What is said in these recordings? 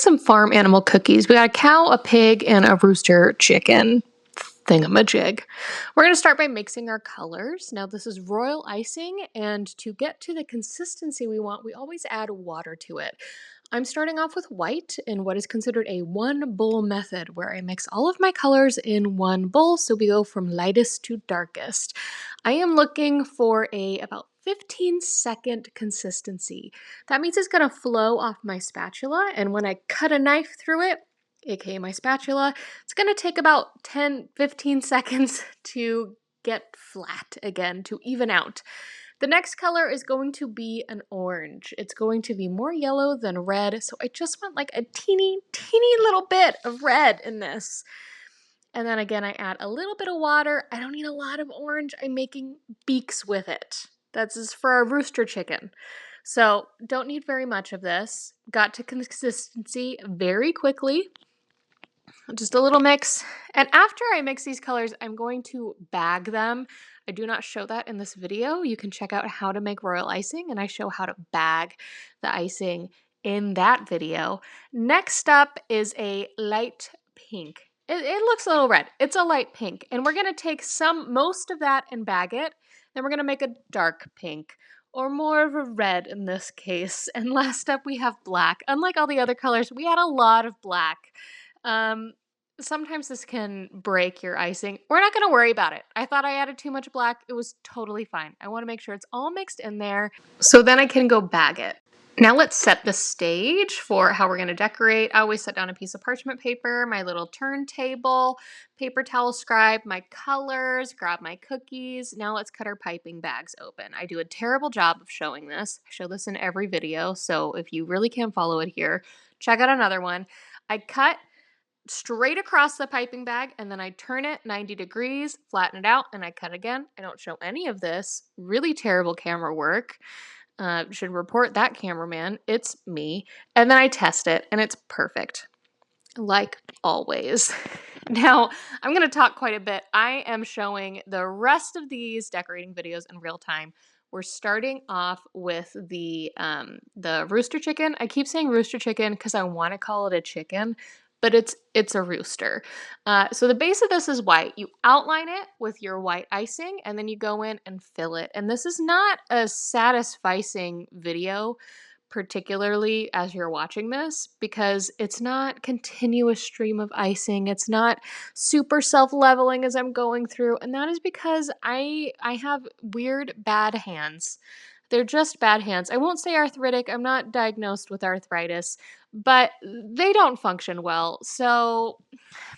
some farm animal cookies. We got a cow, a pig, and a rooster chicken thingamajig. We're going to start by mixing our colors. Now this is royal icing, and to get to the consistency we want, we always add water to it. I'm starting off with white in what is considered a one bowl method, where I mix all of my colors in one bowl, so we go from lightest to darkest. I am looking for about 15-second consistency. That means it's going to flow off my spatula, and when I cut a knife through it, aka my spatula, it's going to take about 10-15 seconds to get flat again, to even out. The next color is going to be an orange. It's going to be more yellow than red, so I just want like a teeny little bit of red in this. And then again, I add a little bit of water. I don't need a lot of orange. I'm making beaks with it. That's for our rooster chicken. So don't need very much of this. Got to consistency very quickly. Just a little mix. And after I mix these colors, I'm going to bag them. I do not show that in this video. You can check out how to make royal icing, and I show how to bag the icing in that video. Next up is a light pink. It looks a little red. It's a light pink. And we're going to take most of that and bag it. Then we're going to make a dark pink, or more of a red in this case. And last up, we have black. Unlike all the other colors, we add a lot of black. Sometimes this can break your icing. We're not going to worry about it. I thought I added too much black. It was totally fine. I want to make sure it's all mixed in there, so then I can go bag it. Now let's set the stage for how we're going to decorate. I always set down a piece of parchment paper, my little turntable, paper towel scribe, my colors, grab my cookies. Now let's cut our piping bags open. I do a terrible job of showing this. I show this in every video, so if you really can't follow it here, check out another one. I cut straight across the piping bag, and then I turn it 90 degrees, flatten it out, and I cut again. I don't show any of this. Really terrible camera work. Should report that cameraman. It's me. And then I test it, and it's perfect, like always. Now, I'm going to talk quite a bit. I am showing the rest of these decorating videos in real time. We're starting off with the rooster chicken. I keep saying rooster chicken because I want to call it a chicken, but it's a rooster. So the base of this is white. You outline it with your white icing, and then you go in and fill it. And this is not a satisficing video, particularly as you're watching this, because it's not continuous stream of icing. It's not super self-leveling as I'm going through, and that is because I have weird bad hands. They're just bad hands. I won't say arthritic. I'm not diagnosed with arthritis, but they don't function well. So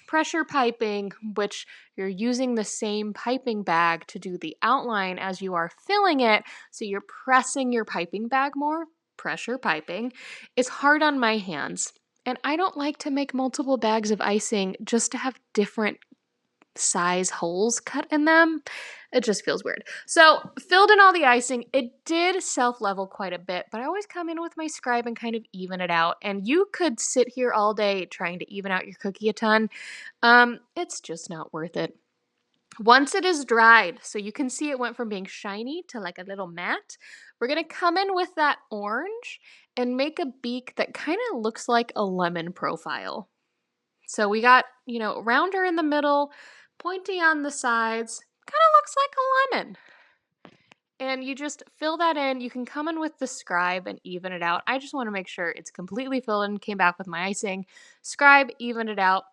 pressure piping, which you're using the same piping bag to do the outline as you are filling it, so you're pressing your piping bag more, pressure piping, is hard on my hands. And I don't like to make multiple bags of icing just to have different size holes cut in them. It just feels weird. So filled in all the icing. It did self-level quite a bit, but I always come in with my scribe and kind of even it out. And you could sit here all day trying to even out your cookie a ton. It's just not worth it. Once it is dried, so you can see it went from being shiny to like a little matte, we're going to come in with that orange and make a beak that kind of looks like a lemon profile. So we got, rounder in the middle, pointy on the sides, kind of looks like a lemon. And you just fill that in. You can come in with the scribe and even it out. I just want to make sure it's completely filled in. Came back with my icing. Scribe, even it out.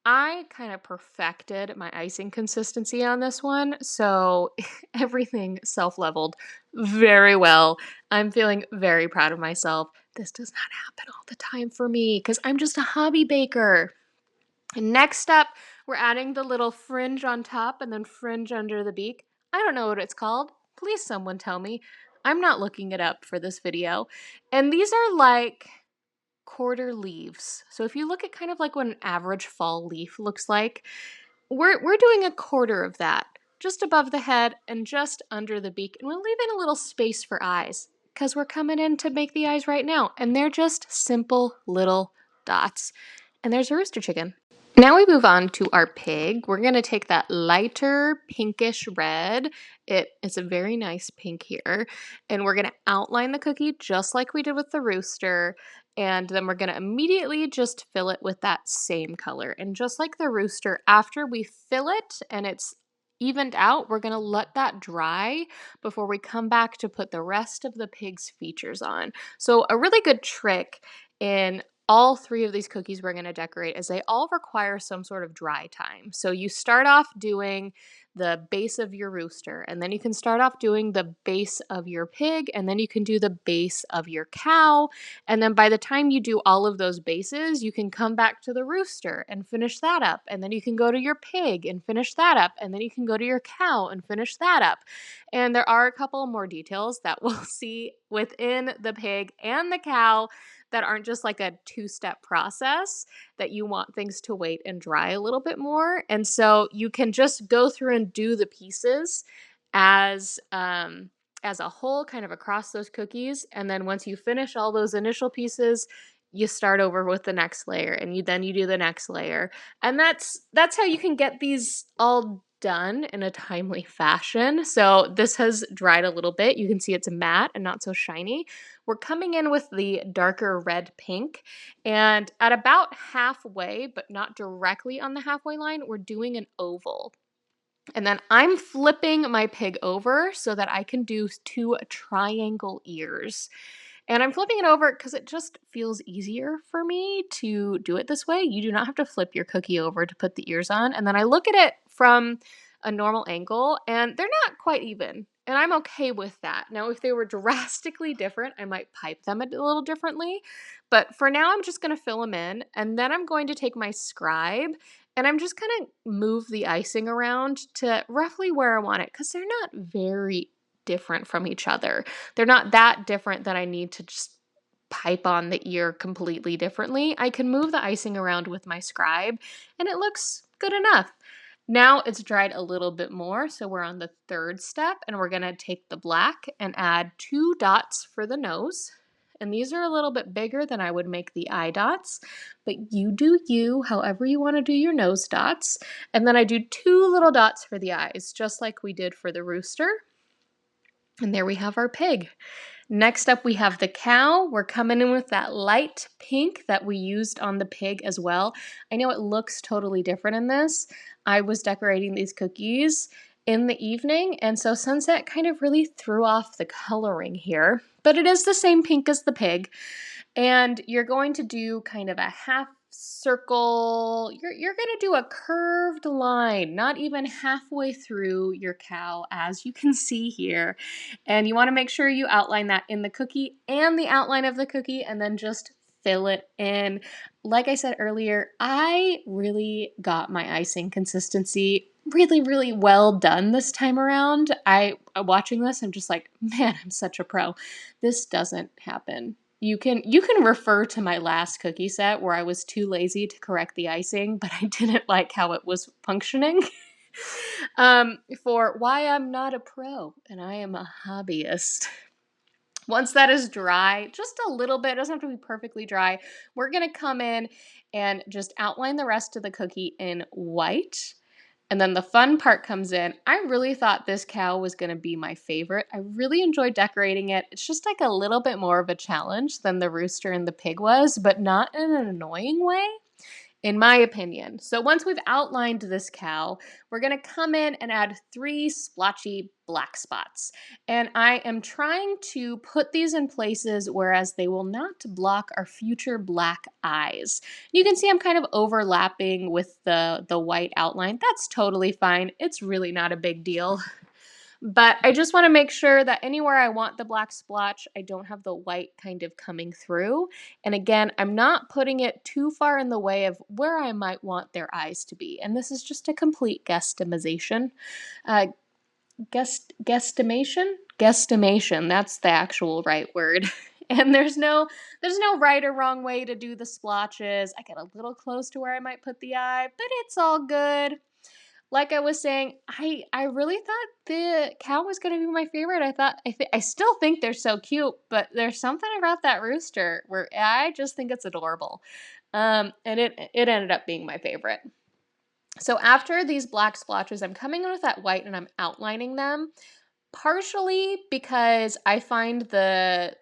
I kind of perfected my icing consistency on this one, so everything self-leveled very well. I'm feeling very proud of myself. This does not happen all the time for me because I'm just a hobby baker. And next up, we're adding the little fringe on top and then fringe under the beak. I don't know what it's called. Please someone tell me. I'm not looking it up for this video. And these are like quarter leaves. So if you look at kind of like what an average fall leaf looks like, we're doing a quarter of that, just above the head and just under the beak. And we're leaving a little space for eyes because we're coming in to make the eyes right now. And they're just simple little dots. And there's a rooster chicken. Now we move on to our pig. We're going to take that lighter pinkish red. It's a very nice pink here. And we're going to outline the cookie just like we did with the rooster. And then we're going to immediately just fill it with that same color. And just like the rooster, after we fill it and it's evened out, we're going to let that dry before we come back to put the rest of the pig's features on. So a really good trick in all three of these cookies we're going to decorate is they all require some sort of dry time. So you start off doing the base of your rooster, and then you can start off doing the base of your pig, and then you can do the base of your cow. And then by the time you do all of those bases, you can come back to the rooster and finish that up. And then you can go to your pig and finish that up. And then you can go to your cow and finish that up. And there are a couple more details that we'll see within the pig and the cow that aren't just like a two-step process, that you want things to wait and dry a little bit more. And so you can just go through and do the pieces as a whole, kind of across those cookies. And then once you finish all those initial pieces, you start over with the next layer, and you do the next layer. And that's how you can get these all done in a timely fashion. So this has dried a little bit. You can see it's matte and not so shiny. We're coming in with the darker red pink, and at about halfway, but not directly on the halfway line, we're doing an oval. And then I'm flipping my pig over so that I can do 2 triangle ears. And I'm flipping it over because it just feels easier for me to do it this way. You do not have to flip your cookie over to put the ears on. And then I look at it from a normal angle, and they're not quite even. And I'm okay with that. Now, if they were drastically different, I might pipe them a little differently. But for now, I'm just going to fill them in. And then I'm going to take my scribe, and I'm just going to move the icing around to roughly where I want it, because they're not very different from each other. They're not that different that I need to just pipe on the ear completely differently. I can move the icing around with my scribe, and it looks good enough. Now it's dried a little bit more, so we're on the third step, and we're going to take the black and add 2 dots for the nose. And these are a little bit bigger than I would make the eye dots, but you do you, however you want to do your nose dots. And then I do 2 little dots for the eyes, just like we did for the rooster. And there we have our pig. Next up, we have the cow. We're coming in with that light pink that we used on the pig as well. I know it looks totally different in this. I was decorating these cookies in the evening, and so sunset kind of really threw off the coloring here. But it is the same pink as the pig. And you're going to do kind of a half circle. You're going to do a curved line, not even halfway through your cow, as you can see here. And you want to make sure you outline that in the cookie and the outline of the cookie, and then just fill it in. Like I said earlier, I really got my icing consistency really, really well done this time around. Watching this, I'm just like, man, I'm such a pro. This doesn't happen. You can refer to my last cookie set where I was too lazy to correct the icing, but I didn't like how it was functioning. For why I'm not a pro and I am a hobbyist. Once that is dry, just a little bit, it doesn't have to be perfectly dry, we're going to come in and just outline the rest of the cookie in white. And then the fun part comes in. I really thought this cow was going to be my favorite. I really enjoyed decorating it. It's just like a little bit more of a challenge than the rooster and the pig was, but not in an annoying way, in my opinion. So once we've outlined this cow, we're going to come in and add 3 splotchy black spots. And I am trying to put these in places whereas they will not block our future black eyes. You can see I'm kind of overlapping with the white outline. That's totally fine. It's really not a big deal. But I just want to make sure that anywhere I want the black splotch, I don't have the white kind of coming through. And again, I'm not putting it too far in the way of where I might want their eyes to be. And this is just a complete guesstimation. Guesstimation? Guesstimation, that's the actual right word. And there's no right or wrong way to do the splotches. I get a little close to where I might put the eye, but it's all good. Like I was saying, I really thought the cow was going to be my favorite. I still think they're so cute, but there's something about that rooster where I just think it's adorable. And it ended up being my favorite. So after these black splotches, I'm coming in with that white and I'm outlining them, partially because I find the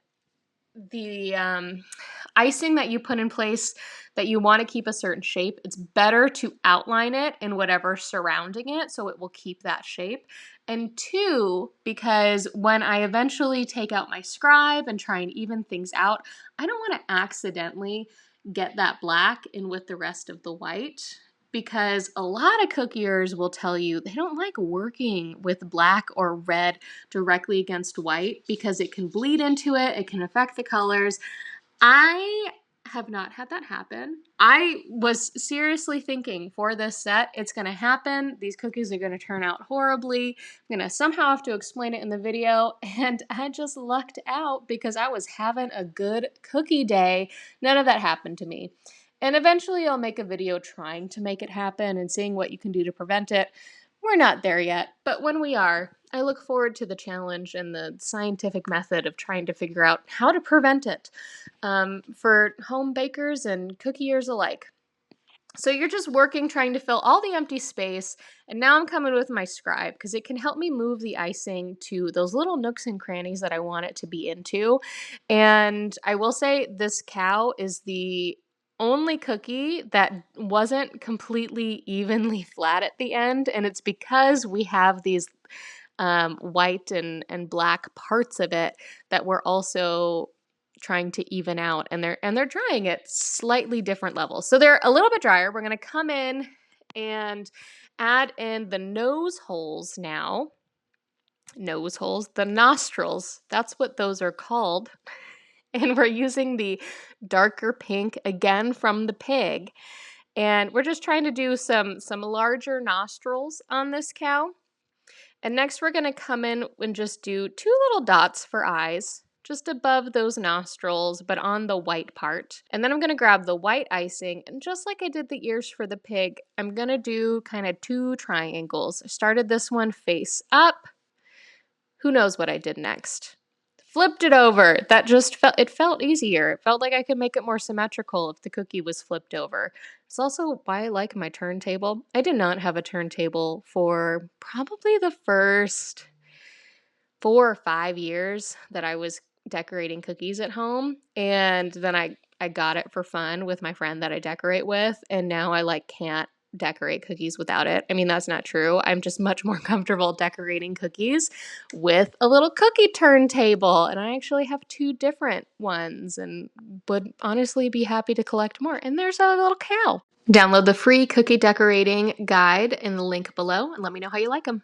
icing that you put in place that you want to keep a certain shape, it's better to outline it in whatever's surrounding it so it will keep that shape. And two, because when I eventually take out my scribe and try and even things out, I don't want to accidentally get that black in with the rest of the white, because a lot of cookiers will tell you they don't like working with black or red directly against white because it can bleed into it, it can affect the colors. I have not had that happen. I was seriously thinking for this set, it's going to happen. These cookies are going to turn out horribly. I'm going to somehow have to explain it in the video. And I just lucked out because I was having a good cookie day. None of that happened to me. And eventually I'll make a video trying to make it happen and seeing what you can do to prevent it. We're not there yet, but when we are, I look forward to the challenge and the scientific method of trying to figure out how to prevent it for home bakers and cookiers alike. So you're just working, trying to fill all the empty space, and now I'm coming with my scribe because it can help me move the icing to those little nooks and crannies that I want it to be into. And I will say this cow is the only cookie that wasn't completely evenly flat at the end, and it's because we have these white and black parts of it that we're also trying to even out, and they're drying at slightly different levels. So they're a little bit drier. We're going to come in and add in the nose holes now. Nose holes, the nostrils, that's what those are called. And we're using the darker pink again from the pig. And we're just trying to do some larger nostrils on this cow. And next we're going to come in and just do 2 little dots for eyes, just above those nostrils, but on the white part. And then I'm going to grab the white icing, and just like I did the ears for the pig, I'm going to do kind of 2 triangles. I started this one face up. Who knows what I did next? Flipped it over. That just felt easier. It felt like I could make it more symmetrical if the cookie was flipped over. It's also why I like my turntable. I did not have a turntable for probably the first 4 or 5 years that I was decorating cookies at home, and then I got it for fun with my friend that I decorate with, and now I can't decorate cookies without it. I mean, that's not true. I'm just much more comfortable decorating cookies with a little cookie turntable, and I actually have 2 different ones and would honestly be happy to collect more. And there's a little cow. Download the free cookie decorating guide in the link below and let me know how you like them.